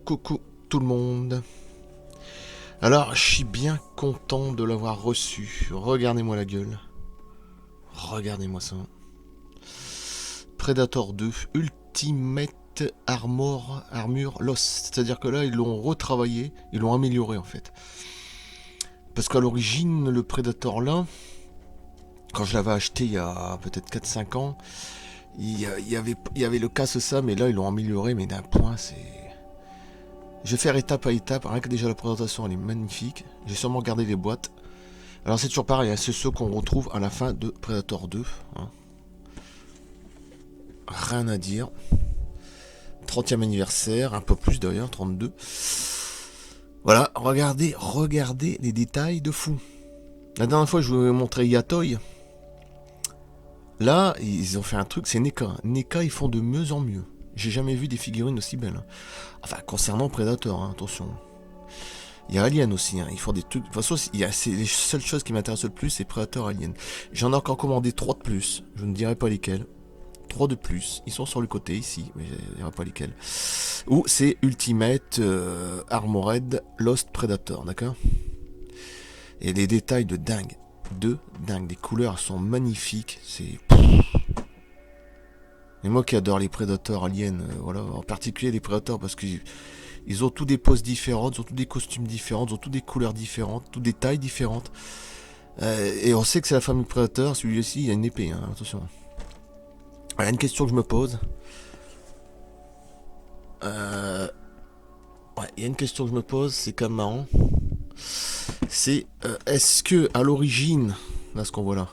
Coucou tout le monde. Alors, je suis bien content de l'avoir reçu. Regardez-moi la gueule. Regardez-moi ça. Predator 2 Ultimate Armure Lost. C'est-à-dire que là, ils l'ont retravaillé, ils l'ont amélioré en fait. Parce qu'à l'origine, le Predator là, quand je l'avais acheté il y a peut-être 4-5 ans, il y avait le casse ça, mais là, ils l'ont amélioré, mais d'un point, c'est... Je vais faire étape à étape, rien que déjà la présentation elle est magnifique. J'ai sûrement gardé les boîtes. Alors c'est toujours pareil, hein, c'est ceux qu'on retrouve à la fin de Predator 2. Hein. Rien à dire. 30e anniversaire, un peu plus d'ailleurs, 32. Voilà, regardez les détails de fou. La dernière fois je vous ai montré Yatoy. Là, ils ont fait un truc, c'est NECA. NECA, ils font de mieux en mieux. J'ai jamais vu des figurines aussi belles. Enfin, concernant Predator, hein, attention. Il y a Alien aussi, hein. Ils font des trucs. De toute façon, c'est les seules choses qui m'intéressent le plus, c'est Predator Alien. J'en ai encore commandé 3 de plus. Je ne dirai pas lesquels. 3 de plus. Ils sont sur le côté ici, mais je ne dirai pas lesquels. Ou c'est Ultimate Armored Lost Predator, d'accord? Et les détails de dingue. De dingue. Les couleurs sont magnifiques. C'est. Et moi qui adore les Predators Aliens, voilà, en particulier les Predators parce que ils ont tous des poses différentes, ils ont tous des costumes différents, ils ont tous des couleurs différentes, toutes des tailles différentes. Et on sait que c'est la famille Predator, celui-ci il y a une épée, hein, attention. Il y a une question que je me pose. Ouais, il y a une question que je me pose, c'est quand même marrant. C'est est-ce que à l'origine, là ce qu'on voit là,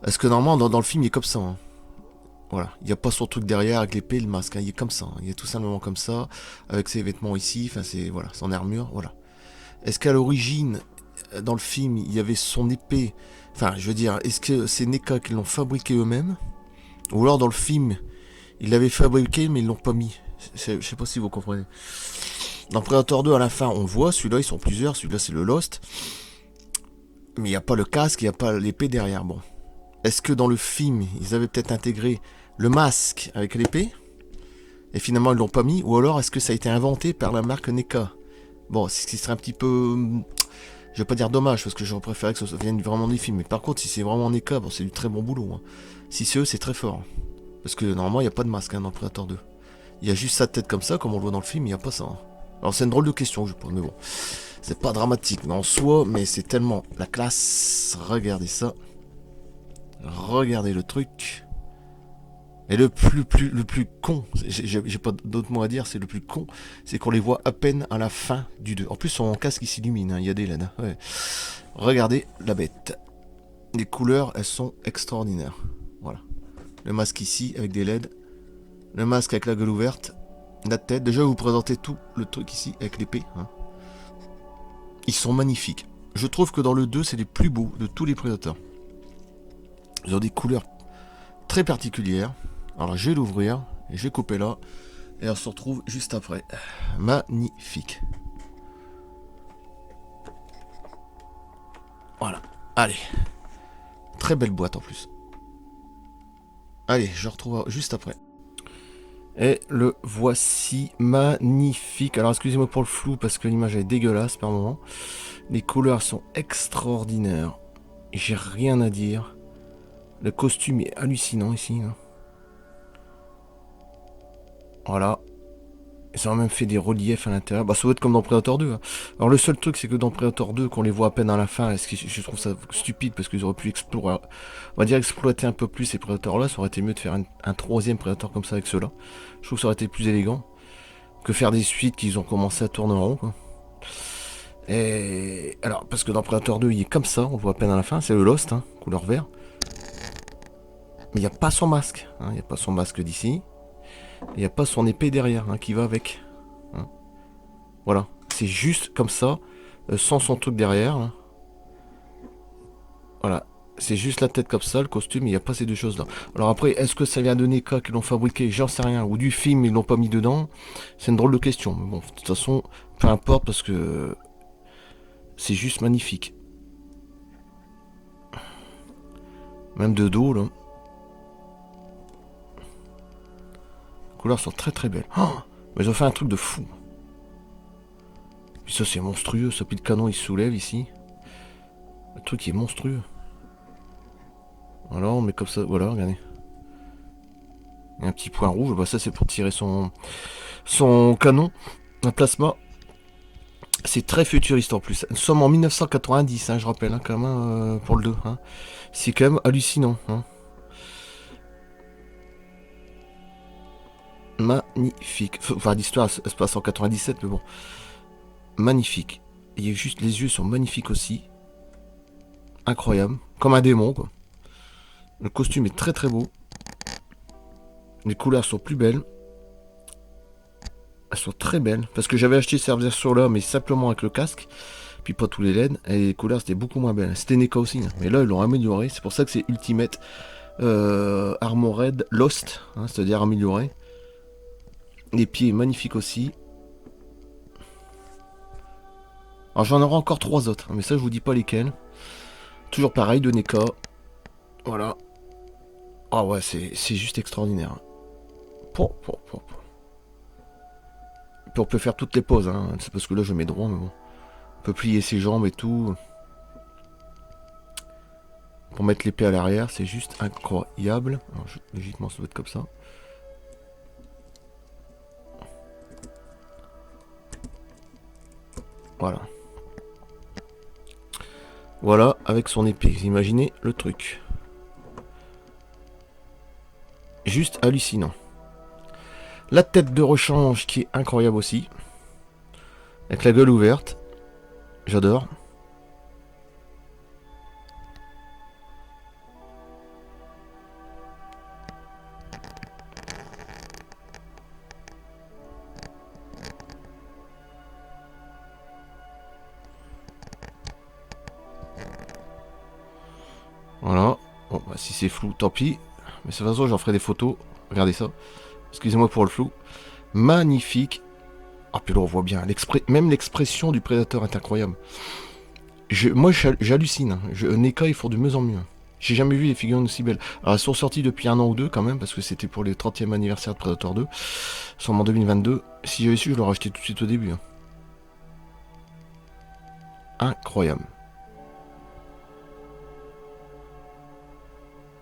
est-ce que normalement dans le film il est comme ça, hein. Voilà, il n'y a pas son truc derrière avec l'épée et le masque, hein. Il est comme ça, hein. Il est tout simplement comme ça, avec ses vêtements ici, enfin c'est voilà, son armure, voilà. Est-ce qu'à l'origine, dans le film, il y avait son épée, enfin je veux dire, est-ce que c'est NECA qui l'ont fabriqué eux-mêmes, ou alors dans le film, ils l'avaient fabriqué mais ils l'ont pas mis. Je sais pas si vous comprenez. Dans Predator 2 à la fin, on voit, celui-là ils sont plusieurs, celui-là c'est le Lost, mais il n'y a pas le casque, il n'y a pas l'épée derrière, bon. Est-ce que dans le film, ils avaient peut-être intégré le masque avec l'épée et finalement ils l'ont pas mis, ou alors est-ce que ça a été inventé par la marque NECA? Bon, ce qui serait un petit peu, je vais pas dire dommage parce que j'aurais préféré que ça vienne vraiment du film, mais par contre si c'est vraiment NECA, bon c'est du très bon boulot, hein. Si c'est eux, c'est très fort, parce que normalement il n'y a pas de masque, hein, dans Predator 2. Il y a juste sa tête comme ça, comme on le voit dans le film, il n'y a pas ça, hein. Alors c'est une drôle de question je pense, mais bon, c'est pas dramatique en soi, mais c'est tellement la classe. Regardez ça, regardez le truc. Et le plus con, j'ai pas d'autres mots à dire, c'est le plus con, c'est qu'on les voit à peine à la fin du 2. En plus, son casque il s'illumine, hein, il y a des LED. Ouais. Regardez la bête. Les couleurs, elles sont extraordinaires. Voilà. Le masque ici avec des LED. Le masque avec la gueule ouverte. La tête. Déjà, vous présentez tout le truc ici avec l'épée, hein. Ils sont magnifiques. Je trouve que dans le 2, c'est les plus beaux de tous les prédateurs. Ils ont des couleurs très particulières. Alors je vais l'ouvrir, et je vais couper là, et on se retrouve juste après. Magnifique. Voilà, allez. Très belle boîte en plus. Allez, je retrouve juste après. Et le voici, magnifique. Alors excusez-moi pour le flou, parce que l'image est dégueulasse par moment. Les couleurs sont extraordinaires. J'ai rien à dire. Le costume est hallucinant ici, hein. Voilà. Ils ont même fait des reliefs à l'intérieur. Bah ça doit être comme dans Predator 2, hein. Alors le seul truc c'est que dans Predator 2 qu'on les voit à peine à la fin, je trouve ça stupide parce qu'ils auraient pu explorer, on va dire exploiter un peu plus ces Predators là. Ça aurait été mieux de faire un troisième Predator comme ça avec ceux-là. Je trouve que ça aurait été plus élégant que faire des suites qu'ils ont commencé à tourner en rond, quoi. Et alors parce que dans Predator 2 il est comme ça, on le voit à peine à la fin, c'est le Lost, hein, couleur vert. Mais il n'y a pas son masque, hein, il n'y a pas son masque d'ici. Il n'y a pas son épée derrière, hein, qui va avec, hein. Voilà, c'est juste comme ça, sans son truc derrière, hein. Voilà, c'est juste la tête comme ça, le costume, il n'y a pas ces deux choses là. Alors après, est-ce que ça vient de NECA qui l'ont fabriqué? J'en sais rien. Ou du film, ils l'ont pas mis dedans. C'est une drôle de question. Mais bon, de toute façon, peu importe parce que c'est juste magnifique. Même de dos là. Les couleurs sont très très belles. Oh, Mais ils ont fait un truc de fou. Puis ça c'est monstrueux, ça, puis le canon il se soulève ici. Le truc est monstrueux. Voilà, on met comme ça, voilà, regardez. Il y a un petit point rouge, bah ça c'est pour tirer son canon, un plasma. C'est très futuriste en plus. Nous sommes en 1990, hein, je rappelle, hein, quand même, pour le 2. Hein. C'est quand même hallucinant. Hein. Magnifique. Enfin, l'histoire se passe en 97, mais bon. Magnifique. Il y a juste, les yeux sont magnifiques aussi. Incroyable. Comme un démon, quoi. Le costume est très très beau. Les couleurs sont plus belles. Elles sont très belles. Parce que j'avais acheté cette version-là, mais simplement avec le casque. Puis pas tous les LED. Et les couleurs, c'était beaucoup moins belles. C'était NECA aussi. Hein. Mais là, ils l'ont amélioré. C'est pour ça que c'est Ultimate Armored Lost. Hein, c'est-à-dire amélioré. Les pieds, magnifiques aussi. Alors j'en aurai encore 3 autres. Mais ça, je vous dis pas lesquels. Toujours pareil, de NECA. Voilà. Ah ouais, c'est juste extraordinaire. Puis on peut faire toutes les poses, hein. C'est parce que là je mets droit, mais bon. On peut plier ses jambes et tout. Pour mettre l'épée à l'arrière, c'est juste incroyable. Alors, logiquement, ça doit être comme ça. Voilà. Voilà, avec son épée. Vous imaginez le truc. Juste hallucinant. La tête de rechange qui est incroyable aussi. Avec la gueule ouverte. J'adore. Voilà. Bon, bah, si c'est flou, tant pis. Mais de toute façon, j'en ferai des photos. Regardez ça. Excusez-moi pour le flou. Magnifique. Ah, puis là, on voit bien. Même l'expression du prédateur est incroyable. Moi, j'hallucine. NECA, ils font de mieux en mieux. J'ai jamais vu des figurines aussi belles. Alors, elles sont sorties depuis 1 an ou 2 quand même, parce que c'était pour les 30e anniversaire de Predator 2. Sûrement en 2022. Si j'avais su, je l'aurais acheté tout de suite au début. Hein. Incroyable.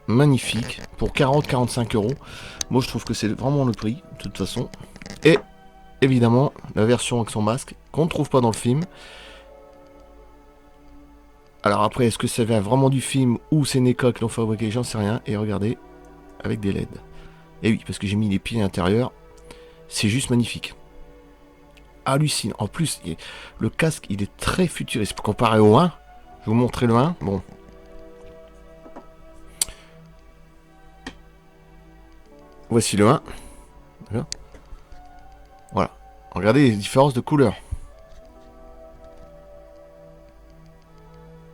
Magnifique. Pour 40-45 €. Moi, je trouve que c'est vraiment le prix, de toute façon. Et, évidemment, la version avec son masque, qu'on ne trouve pas dans le film. Alors après, est-ce que ça vient vraiment du film ou c'est NECA qui l'ont fabriqué? J'en sais rien. Et regardez, avec des LED. Et oui, parce que j'ai mis les pieds à l'intérieur. C'est juste magnifique. Hallucinant. En plus, le casque, il est très futuriste. Comparé au 1, je vais vous montrer le 1. Bon. Voici le 1. Voilà. Regardez les différences de couleurs.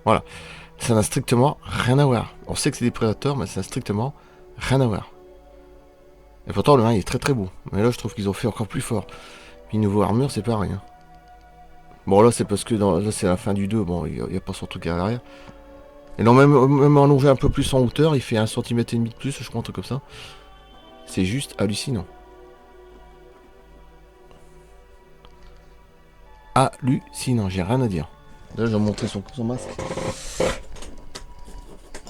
Voilà. Ça n'a strictement rien à voir. On sait que c'est des prédateurs, mais ça n'a strictement rien à voir. Et pourtant, le 1 il est très très beau. Mais là, je trouve qu'ils ont fait encore plus fort. Puis, nouveau armure, c'est pareil. Hein. Bon, là, c'est parce que là, c'est la fin du 2. Bon, il n'y a pas son truc à l'arrière. Et non, même allongé un peu plus en hauteur, il fait 1,5 cm de plus, je crois, un truc comme ça. C'est juste hallucinant. Hallucinant, j'ai rien à dire. Là, je vais montrer son masque.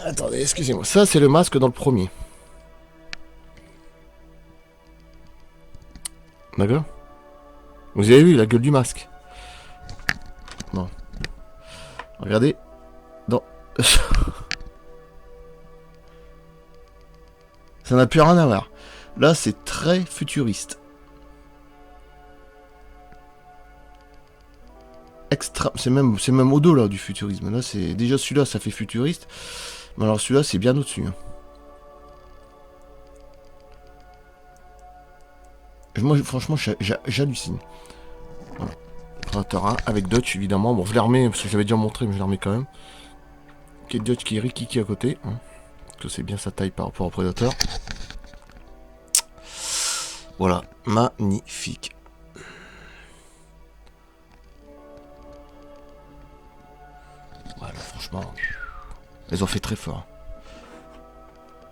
Attendez, excusez-moi. Ça, c'est le masque dans le premier. D'accord? Vous avez vu la gueule du masque? Non. Regardez. Non. Ça n'a plus rien à voir. Là, c'est très futuriste. C'est même au-delà du futurisme. Là, c'est déjà celui-là, ça fait futuriste. Mais alors celui-là, c'est bien au-dessus. Hein. Moi, franchement, j'hallucine. Voilà. Predator 1 avec Dutch, évidemment. Bon, je l'ai remis parce que j'avais déjà montré, mais je l'ai remis quand même. Qui est Dutch qui est Rikiki à côté. Hein. Que c'est bien sa taille par rapport au Predator. Voilà, magnifique. Voilà, franchement, ils ont fait très fort.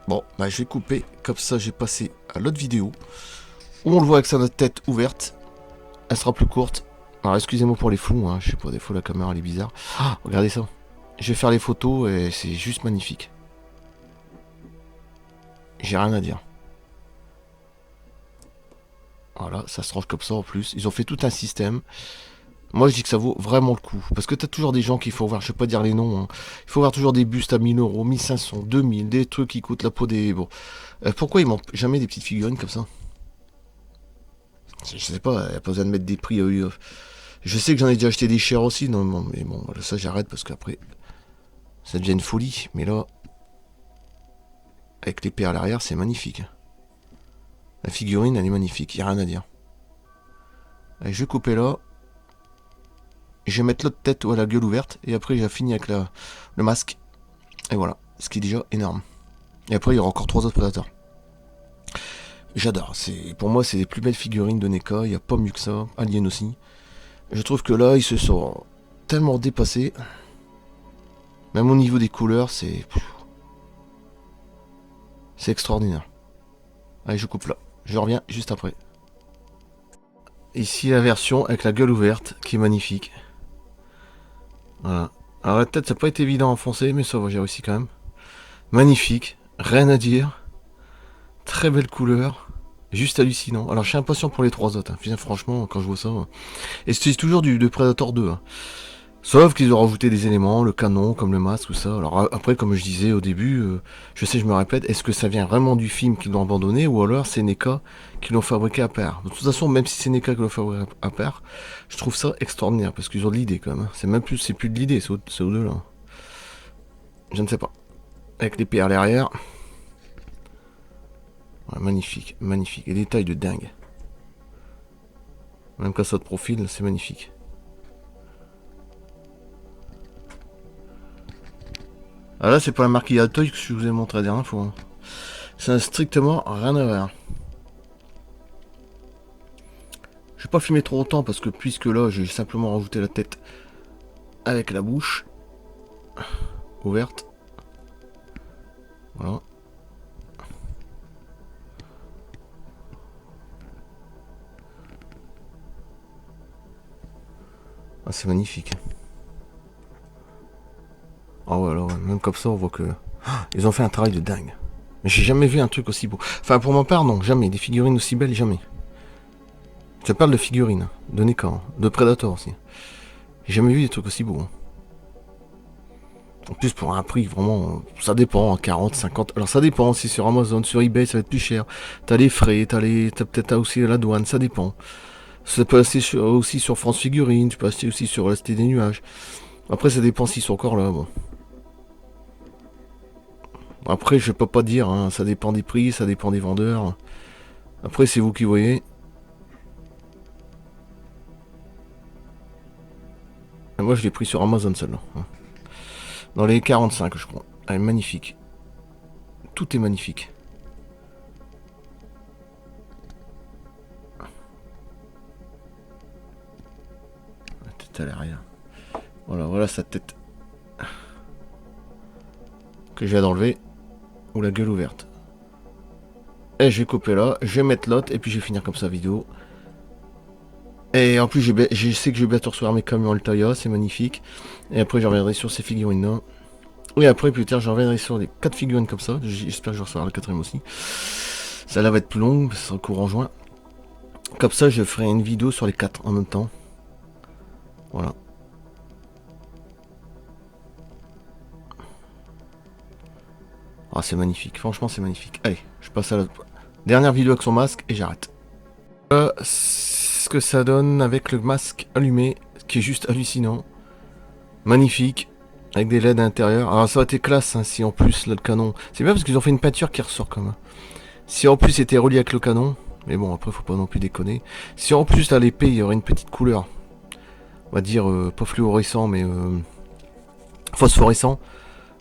Bon, bah je vais couper, comme ça j'ai passé à l'autre vidéo, où on le voit avec sa tête ouverte. elle sera plus courte. Alors excusez-moi pour les flous, hein. Je sais pas, des fois la caméra elle est bizarre. Ah, regardez ça. Je vais faire les photos et c'est juste magnifique. J'ai rien à dire. Voilà, ça se range comme ça en plus. Ils ont fait tout un système. Moi je dis que ça vaut vraiment le coup. Parce que t'as toujours des gens qu'il faut voir, je vais pas dire les noms. Hein. Il faut voir toujours des bustes à 1000 euros, 1500, 2000, des trucs qui coûtent la peau des... Bon. Pourquoi ils m'ont jamais des petites figurines comme ça? Je sais pas, il n'y a pas besoin de mettre des prix. Je sais que j'en ai déjà acheté des chers aussi, non, mais bon, voilà, ça j'arrête parce qu'après, ça devient une folie. Mais là, avec l'épée à l'arrière, c'est magnifique. La figurine, elle est magnifique, il n'y a rien à dire. Allez, je vais couper là. Je vais mettre l'autre tête ou à la gueule ouverte. Et après, j'ai fini avec le masque. Et voilà, ce qui est déjà énorme. Et après, il y aura encore 3 autres prédateurs. J'adore. Pour moi, c'est les plus belles figurines de NECA. Il n'y a pas mieux que ça. Alien aussi. Je trouve que là, ils se sont tellement dépassés. Même au niveau des couleurs, c'est extraordinaire. Allez, je coupe là. Je reviens juste après. Ici, la version avec la gueule ouverte, qui est magnifique. Voilà. Alors la tête, ça n'a pas été évident à enfoncer, mais ça va, j'ai réussi quand même. Magnifique. Rien à dire. Très belle couleur. Juste hallucinant. Alors je suis impatient pour les 3 autres. Hein. Franchement, quand je vois ça. Et c'est toujours de Predator 2. Hein. Sauf qu'ils ont rajouté des éléments, le canon, comme le masque, tout ça. Alors après, comme je disais au début, je sais, je me répète, est-ce que ça vient vraiment du film qu'ils l'ont abandonné, ou alors c'est NECA qui l'ont fabriqué à part? De toute façon, même si c'est NECA qui l'ont fabriqué à part, je trouve ça extraordinaire, parce qu'ils ont de l'idée quand même. C'est plus de l'idée, c'est au-delà. Je ne sais pas. Avec l'épée à l'arrière. Ouais, magnifique, magnifique. Et des tailles de dingue. Même quand ça de profil, c'est magnifique. Ah là, c'est pas la marque Altoy que je vous ai montré la dernière fois. Ça n'a strictement rien à voir. Je vais pas filmer trop longtemps parce que puisque là, j'ai simplement rajouté la tête avec la bouche ouverte. Voilà. Ah, c'est magnifique. Ah ouais, là, ouais, même comme ça, on voit que... Ah, ils ont fait un travail de dingue. Mais j'ai jamais vu un truc aussi beau. Enfin, pour ma part, non, jamais. Des figurines aussi belles, jamais. Je parle de figurines, de NECA, hein, de Predator aussi. J'ai jamais vu des trucs aussi beaux. Hein. En plus, pour un prix, vraiment, ça dépend, 40, 50. Alors, ça dépend, si sur Amazon, sur eBay, ça va être plus cher. T'as les frais, t'as peut-être aussi la douane, ça dépend. Ça peut acheter aussi sur France Figurines, tu peux acheter aussi sur la Cité des Nuages. Après, ça dépend s'ils sont encore là, bon. Après, je peux pas dire, hein, ça dépend des prix, ça dépend des vendeurs. Après, c'est vous qui voyez. Et moi, je l'ai pris sur Amazon, celle-là. Hein. Dans les 45, je crois. Elle est magnifique. Tout est magnifique. La tête à l'arrière. Voilà sa tête. Que je viens d'enlever. Ou la gueule ouverte. Et je vais couper là. Je vais mettre l'autre. Et puis je vais finir comme ça la vidéo. Et en plus, je sais que je vais bientôt recevoir mes camions Altaïa. C'est magnifique. Et après, je reviendrai sur ces figurines-là. Et après, plus tard, je reviendrai sur les 4 figurines comme ça. J'espère que je recevrai la 4ème aussi. Ça là va être plus longue. Ça sera court en juin. Comme ça, je ferai une vidéo sur les 4 en même temps. Voilà. Ah, c'est magnifique. Franchement, c'est magnifique. Allez, je passe à la dernière vidéo avec son masque et j'arrête. Ce que ça donne avec le masque allumé, qui est juste hallucinant. Magnifique. Avec des LED à l'intérieur. Alors, ça aurait été classe hein, si en plus là, le canon. C'est bien parce qu'ils ont fait une peinture qui ressort quand même. Si en plus c'était relié avec le canon. Mais bon, après, faut pas non plus déconner. Si en plus, là, l'épée, il y aurait une petite couleur. On va dire, pas fluorescent, mais phosphorescent.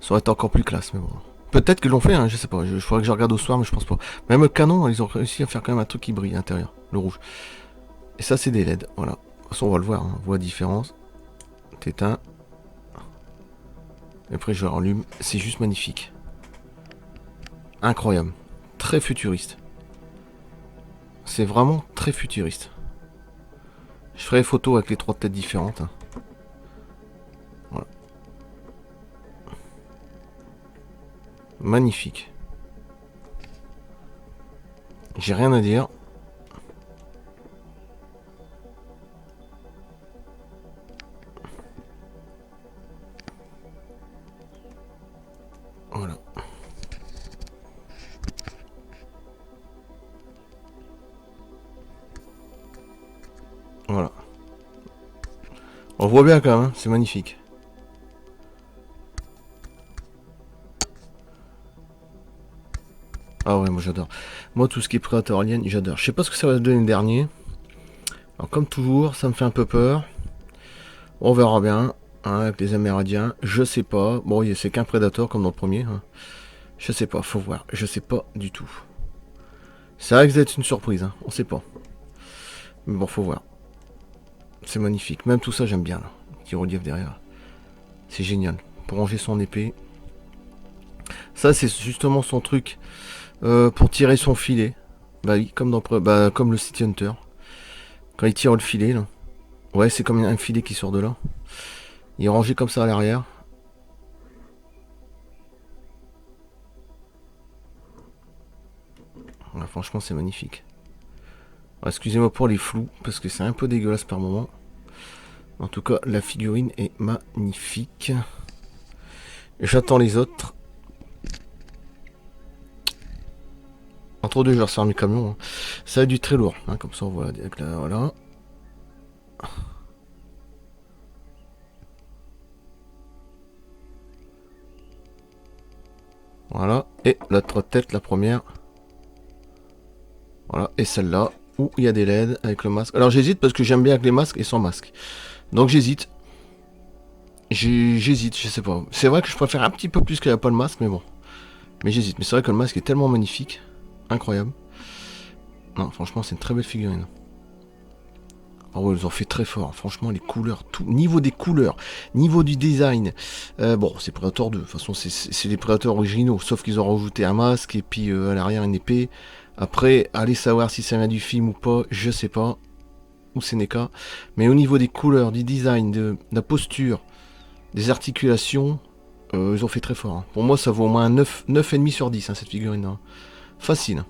Ça aurait été encore plus classe, mais bon. Peut-être qu'ils l'ont fait, hein, je sais pas. Je faudrait que je regarde au soir, mais je pense pas. Même le canon, ils ont réussi à faire quand même un truc qui brille à l'intérieur, le rouge. Et ça, c'est des LED, voilà. De toute façon, on va le voir, hein. On voit la différence. T'éteins. Et après, je rallume. C'est juste magnifique. Incroyable. Très futuriste. C'est vraiment très futuriste. ferai photo avec les 3 têtes différentes. Hein. Voilà. Magnifique. J'ai rien à dire. Voilà. Voilà. On voit bien quand même, hein, c'est magnifique. Ah ouais, moi j'adore. Moi tout ce qui est Predator Alien, j'adore. Je sais pas ce que ça va donner le dernier. Alors comme toujours, ça me fait un peu peur. On verra bien. Hein, avec les Amérindiens, je sais pas. Bon, c'est qu'un Predator comme dans le premier. Hein. Je sais pas, faut voir. Je sais pas du tout. Ça risque d'être une surprise, hein. On sait pas. Mais bon, faut voir. C'est magnifique. Même tout ça, j'aime bien. Là. Petit relief derrière. C'est génial. Pour ranger son épée. Ça, c'est justement son truc. Pour tirer son filet. Bah oui, comme comme le City Hunter. Quand il tire le filet, là. Ouais, c'est comme un filet qui sort de là. Il est rangé comme ça à l'arrière. Ouais, franchement, c'est magnifique. Excusez-moi pour les flous, parce que c'est un peu dégueulasse par moment. En tout cas, la figurine est magnifique. J'attends les autres. Entre deux, je vais resserrer mes camions. Hein. Ça va être du très lourd. Hein, comme ça, on voit avec la, voilà. Voilà. Et l'autre tête, la première. Voilà. Et celle-là, où il y a des LED avec le masque. Alors j'hésite parce que j'aime bien avec les masques et sans masque. Donc j'hésite. J'hésite, je sais pas. C'est vrai que je préfère un petit peu plus qu'il n'y a pas le masque, mais bon. Mais j'hésite. Mais c'est vrai que le masque est tellement magnifique. Incroyable. Non, franchement, c'est une très belle figurine. Ah ouais, ils ont fait très fort. Franchement, les couleurs, tout. Niveau des couleurs, niveau du design. Bon, c'est Predator 2. De toute façon, c'est les Predators originaux. Sauf qu'ils ont rajouté un masque et puis à l'arrière une épée. Après, allez savoir si ça vient du film ou pas, je sais pas. Ou c'est Neka. Mais au niveau des couleurs, du design, de la posture, des articulations, ils ont fait très fort. Hein. Pour moi, ça vaut au moins un 9,5 sur 10, hein, cette figurine. Hein. Facile.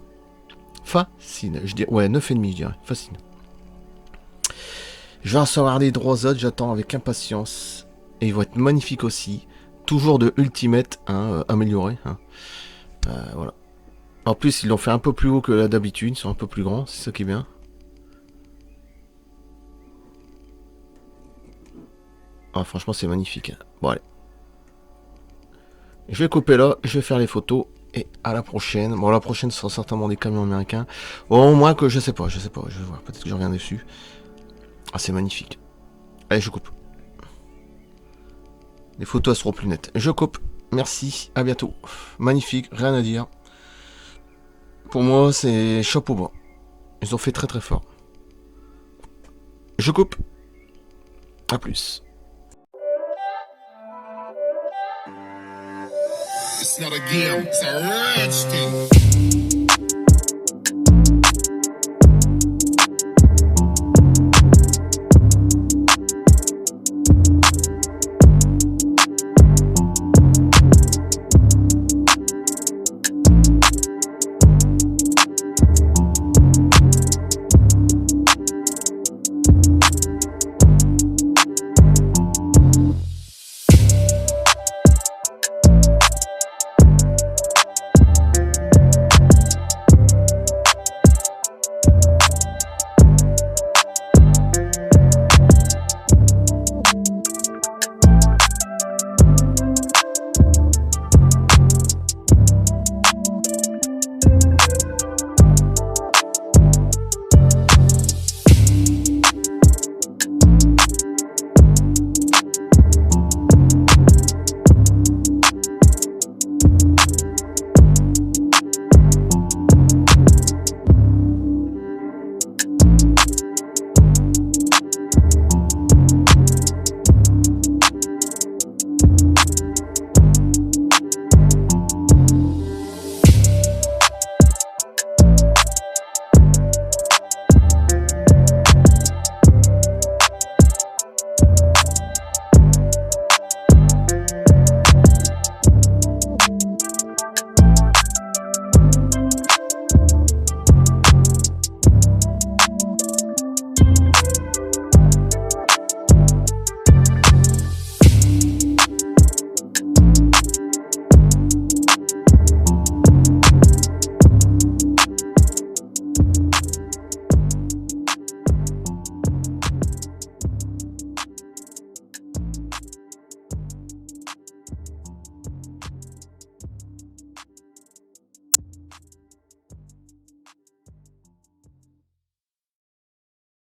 Facile. Je dirais, ouais, 9,5, je dirais. Facile. Je vais en savoir les 3 autres, j'attends avec impatience. Et ils vont être magnifiques aussi. Toujours de Ultimate, hein, amélioré. Hein. Voilà. En plus, ils l'ont fait un peu plus haut que d'habitude, ils sont un peu plus grands, c'est ça qui est bien. Ah, franchement, c'est magnifique. Bon, allez. Je vais couper là, je vais faire les photos. Et à la prochaine. Bon, la prochaine, ce sera certainement des camions américains. Au moins que, je sais pas, je vais voir. Peut-être que je reviens dessus. Ah, c'est magnifique. Allez, je coupe. Les photos seront plus nettes. Je coupe. Merci, à bientôt. Magnifique, rien à dire. Pour moi, c'est chapeau bas. Ils ont fait très très fort. Je coupe. À plus. It's not a game, it's a rich thing.